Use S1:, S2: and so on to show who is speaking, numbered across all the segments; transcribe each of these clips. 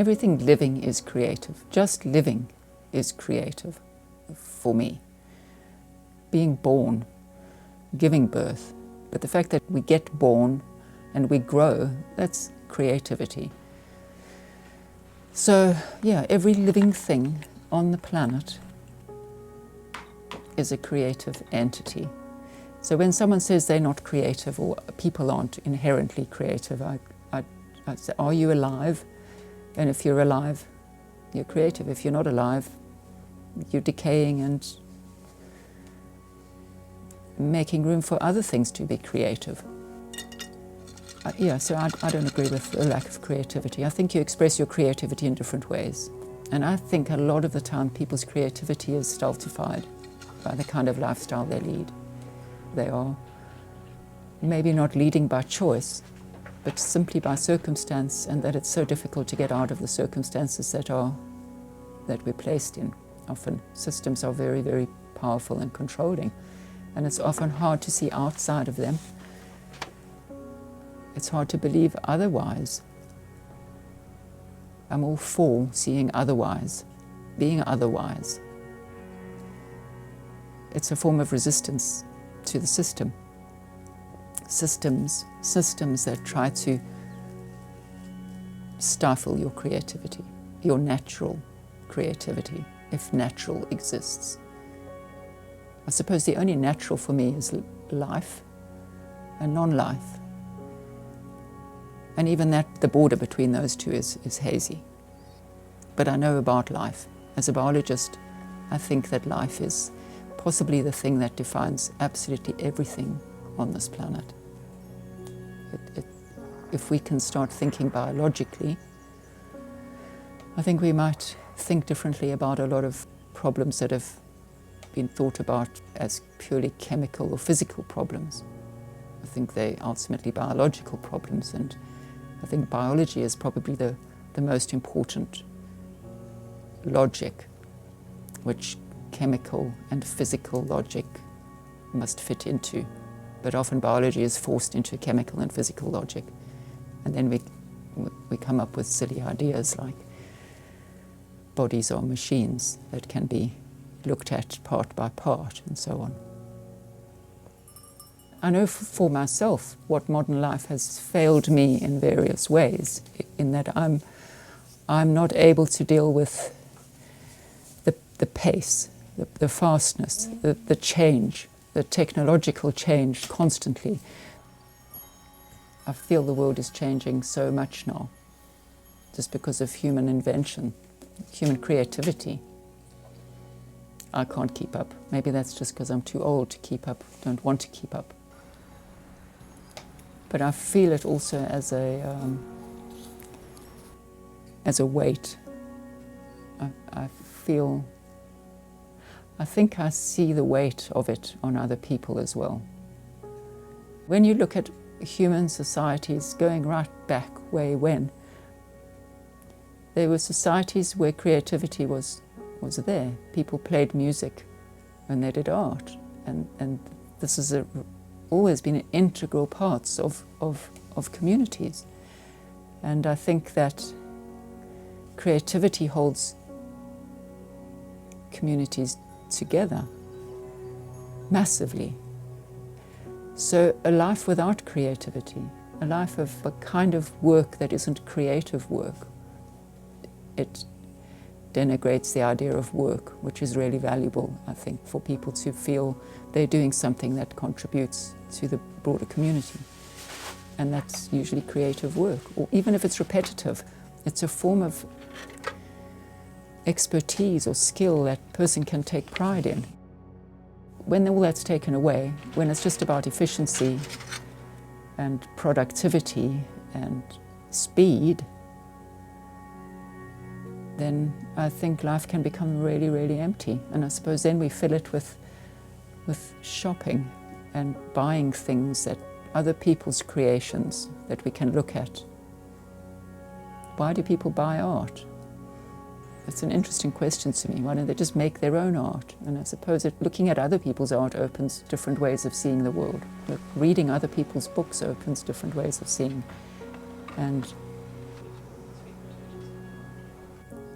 S1: Everything living is creative. Just living is creative for me. Being born, giving birth. But the fact that we get born and we grow, that's creativity. So, yeah, every living thing on the planet is a creative entity. So when someone says they're not creative or people aren't inherently creative, I say, are you alive? And if you're alive, you're creative. If you're not alive, you're decaying and making room for other things to be creative. So I don't agree with the lack of creativity. I think you express your creativity in different ways. And I think a lot of the time people's creativity is stultified by the kind of lifestyle they lead. They are maybe not leading by choice, but simply by circumstance, and that it's so difficult to get out of the circumstances that we're placed in. Often systems are very, very powerful and controlling, and it's often hard to see outside of them. It's hard to believe otherwise. I'm all for seeing otherwise, being otherwise. It's a form of resistance to the system. Systems that try to stifle your creativity, your natural creativity, if natural exists. I suppose the only natural for me is life and non-life. And even that, the border between those two is hazy. But I know about life. As a biologist, I think that life is possibly the thing that defines absolutely everything on this planet. If we can start thinking biologically, I think we might think differently about a lot of problems that have been thought about as purely chemical or physical problems. I think they're ultimately biological problems, and I think biology is probably the most important logic, which chemical and physical logic must fit into. But often biology is forced into chemical and physical logic. And then we come up with silly ideas like bodies are machines that can be looked at part by part and so on. I know for myself what modern life has failed me in various ways, in that I'm not able to deal with the pace, the fastness, the change, the technological change constantly. I feel the world is changing so much now, just because of human invention, human creativity. I can't keep up. Maybe that's just because I'm too old to keep up, don't want to keep up. But I feel it also as a weight. I think I see the weight of it on other people as well. When you look at human societies going right back way when, there were societies where creativity was there. People played music and they did art, and this has always been an integral parts of communities. And I think that creativity holds communities together massively. So a life without creativity, a life of a kind of work that isn't creative work, it denigrates the idea of work, which is really valuable, I think, for people to feel they're doing something that contributes to the broader community. And that's usually creative work, or even if it's repetitive, it's a form of expertise or skill that person can take pride in. When all that's taken away, when it's just about efficiency and productivity and speed, then I think life can become really, really empty. And I suppose then we fill it with shopping and buying things that other people's creations that we can look at. Why do people buy art? It's an interesting question to me. Why don't they just make their own art? And I suppose that looking at other people's art opens different ways of seeing the world. Reading other people's books opens different ways of seeing. And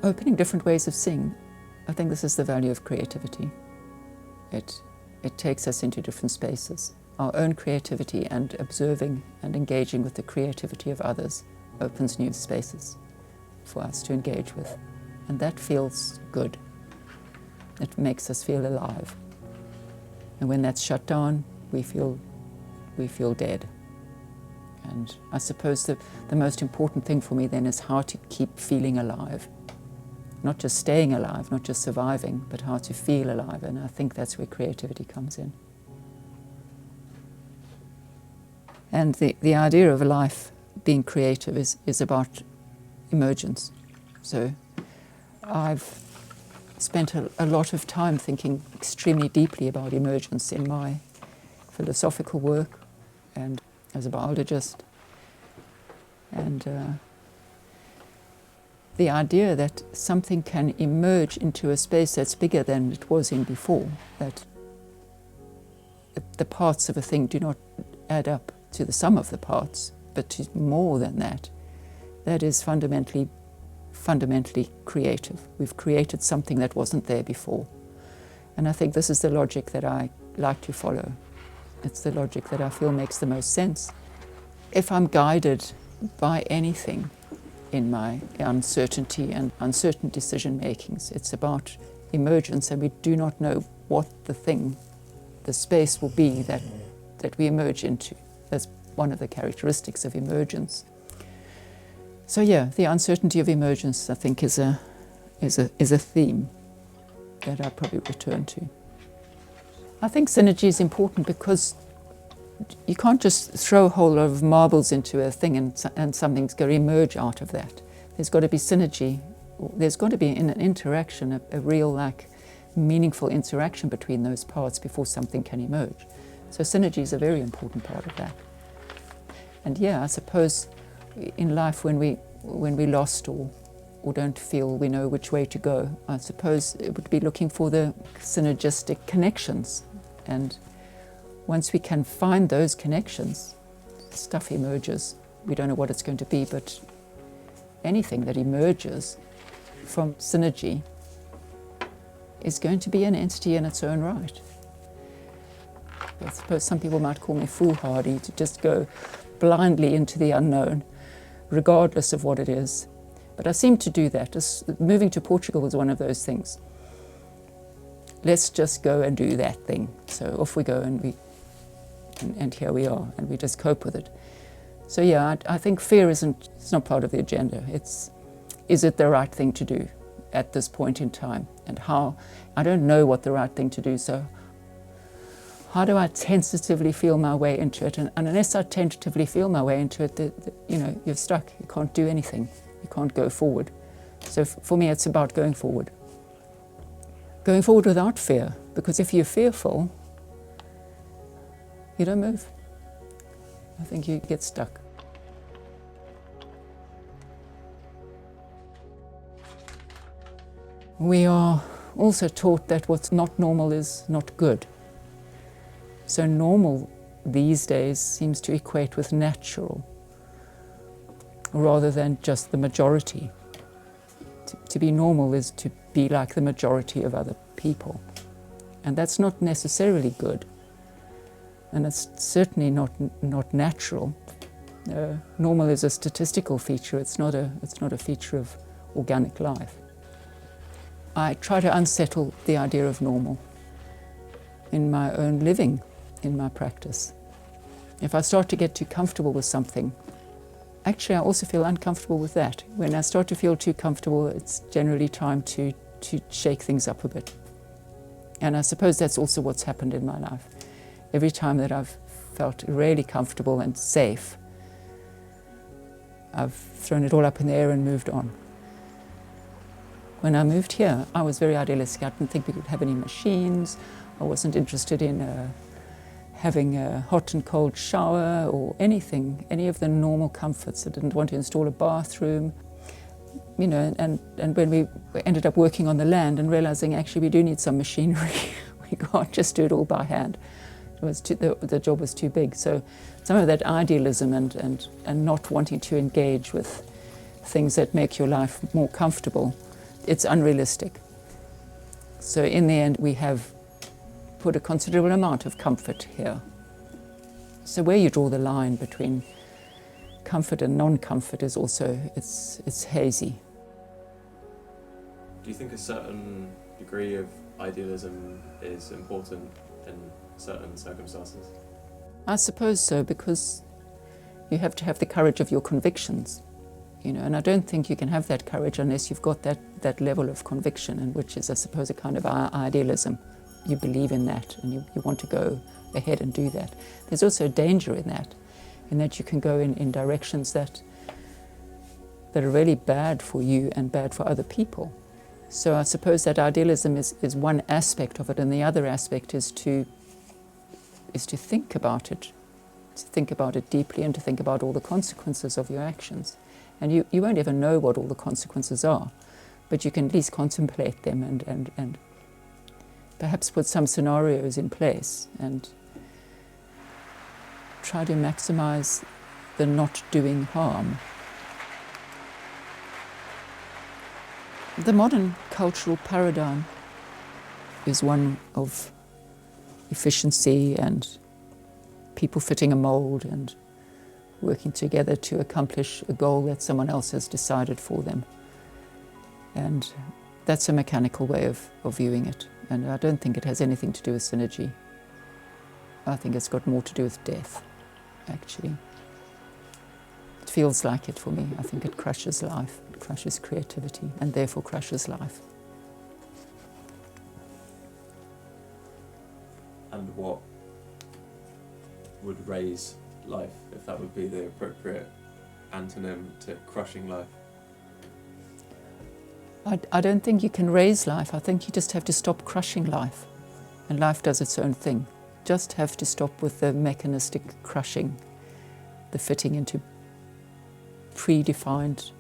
S1: opening different ways of seeing. I think this is the value of creativity. It takes us into different spaces. Our own creativity and observing and engaging with the creativity of others opens new spaces for us to engage with. And that feels good. It makes us feel alive. And when that's shut down, we feel dead. And I suppose the most important thing for me then is how to keep feeling alive. Not just staying alive, not just surviving, but how to feel alive. And I think that's where creativity comes in. And the idea of life being creative is about emergence. So I've spent a lot of time thinking extremely deeply about emergence in my philosophical work and as a biologist. And the idea that something can emerge into a space that's bigger than it was in before, that the parts of a thing do not add up to the sum of the parts, but to more than that, that is fundamentally creative. We've created something that wasn't there before. And I think this is the logic that I like to follow. It's the logic that I feel makes the most sense. If I'm guided by anything in my uncertainty and uncertain decision makings, it's about emergence, and we do not know what the space will be that we emerge into. That's one of the characteristics of emergence. So yeah, the uncertainty of emergence, I think, is a theme that I probably return to. I think synergy is important because you can't just throw a whole lot of marbles into a thing and something's going to emerge out of that. There's got to be synergy. There's got to be an interaction, a real, meaningful interaction between those parts before something can emerge. So synergy is a very important part of that. And yeah, I suppose in life when we lost or don't feel we know which way to go, I suppose it would be looking for the synergistic connections. And once we can find those connections, stuff emerges. We don't know what it's going to be, but anything that emerges from synergy is going to be an entity in its own right. I suppose some people might call me foolhardy to just go blindly into the unknown, regardless of what it is. But I seem to do that. Moving to Portugal was one of those things. Let's just go and do that thing. So off we go, and here we are, and we just cope with it. So yeah, I think fear it's not part of the agenda. Is it the right thing to do at this point in time? And how? I don't know what the right thing to do, so how do I tentatively feel my way into it? And unless I tentatively feel my way into it, you're stuck. You can't do anything. You can't go forward. So for me, it's about going forward. Going forward without fear, because if you're fearful, you don't move. I think you get stuck. We are also taught that what's not normal is not good. So normal these days seems to equate with natural, rather than just the majority. To be normal is to be like the majority of other people. And that's not necessarily good. And it's certainly not natural. Normal is a statistical feature. It's not a feature of organic life. I try to unsettle the idea of normal in my own living, in my practice. If I start to get too comfortable with something, actually I also feel uncomfortable with that. When I start to feel too comfortable, it's generally time to shake things up a bit. And I suppose that's also what's happened in my life. Every time that I've felt really comfortable and safe, I've thrown it all up in the air and moved on. When I moved here, I was very idealistic. I didn't think we could have any machines. I wasn't interested in having a hot and cold shower or anything, any of the normal comforts. I didn't want to install a bathroom. And when we ended up working on the land and realizing actually we do need some machinery, we can't just do it all by hand. The job was too big. So some of that idealism and not wanting to engage with things that make your life more comfortable it's unrealistic. So in the end, we have put a considerable amount of comfort here. So where you draw the line between comfort and non-comfort is also, it's hazy.
S2: Do you think a certain degree of idealism is important in certain circumstances?
S1: I suppose so, because you have to have the courage of your convictions, and I don't think you can have that courage unless you've got that level of conviction, and which is, I suppose, a kind of idealism. You believe in that and you want to go ahead and do that. There's also a danger in that you can go in directions that are really bad for you and bad for other people. So I suppose that idealism is one aspect of it, and the other aspect is to think about it, deeply, and to think about all the consequences of your actions. And you won't ever know what all the consequences are, but you can at least contemplate them and perhaps put some scenarios in place and try to maximize the not doing harm. The modern cultural paradigm is one of efficiency and people fitting a mold and working together to accomplish a goal that someone else has decided for them. And that's a mechanical way of viewing it. And I don't think it has anything to do with synergy. I think it's got more to do with death, actually. It feels like it for me. I think it crushes life, it crushes creativity, and therefore crushes life.
S2: And what would raise life, if that would be the appropriate antonym to crushing life?
S1: I don't think you can raise life. I think you just have to stop crushing life. And life does its own thing. Just have to stop with the mechanistic crushing, the fitting into predefined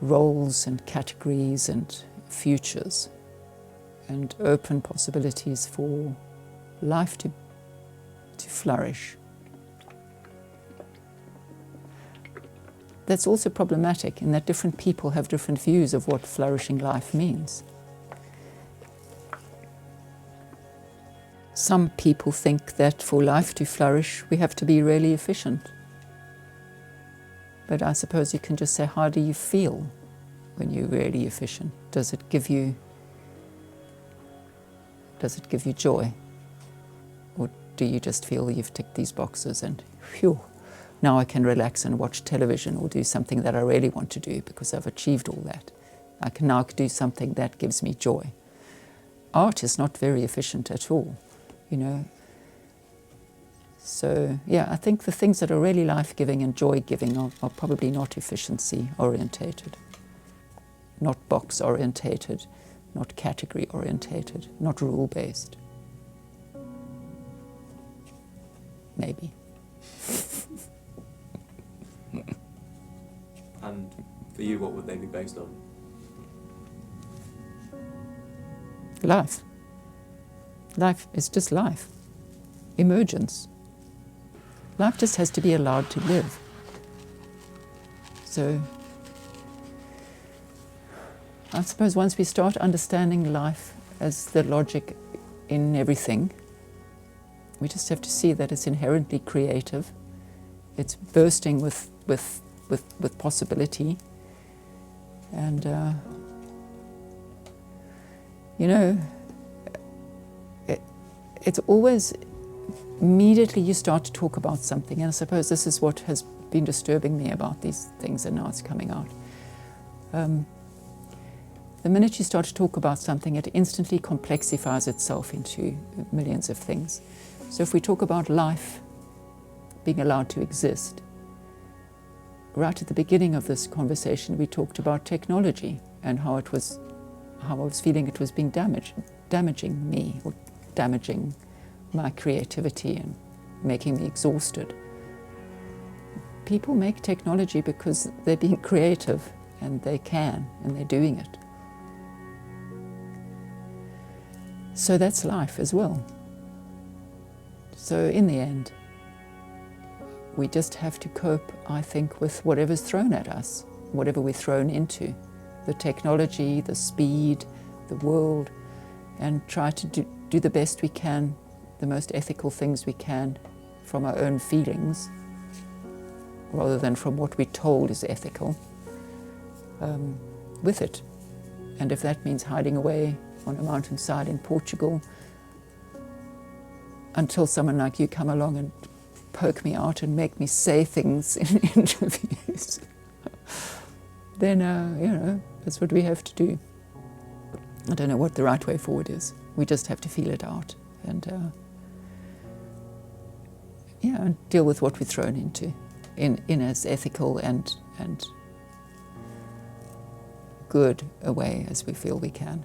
S1: roles and categories and futures, and open possibilities for life to flourish. That's also problematic in that different people have different views of what flourishing life means. Some people think that for life to flourish, we have to be really efficient. But I suppose you can just say, how do you feel when you're really efficient? Does it give you joy? Or do you just feel you've ticked these boxes and, phew, now I can relax and watch television or do something that I really want to do because I've achieved all that. I can now do something that gives me joy. Art is not very efficient at all, So, yeah, I think the things that are really life-giving and joy-giving are probably not efficiency-orientated, not box-orientated, not category-orientated, not rule-based. Maybe.
S2: And for you, what would they be based on?
S1: Life. Life is just life. Emergence. Life just has to be allowed to live. So, I suppose once we start understanding life as the logic in everything, we just have to see that it's inherently creative. It's bursting with possibility. And, it's always, immediately you start to talk about something, and I suppose this is what has been disturbing me about these things, and now it's coming out. The minute you start to talk about something, it instantly complexifies itself into millions of things. So if we talk about life being allowed to exist, right at the beginning of this conversation, we talked about technology and how I was feeling it was being damaging me, or damaging my creativity and making me exhausted. People make technology because they're being creative and they can, and they're doing it. So that's life as well. So in the end, we just have to cope, I think, with whatever's thrown at us, whatever we're thrown into. the technology, the speed, the world, and try to do the best we can, the most ethical things we can from our own feelings, rather than from what we're told is ethical, with it. And if that means hiding away on a mountainside in Portugal until someone like you come along and poke me out and make me say things in interviews, then, that's what we have to do. I don't know what the right way forward is. We just have to feel it out and and deal with what we're thrown into in as ethical and good a way as we feel we can.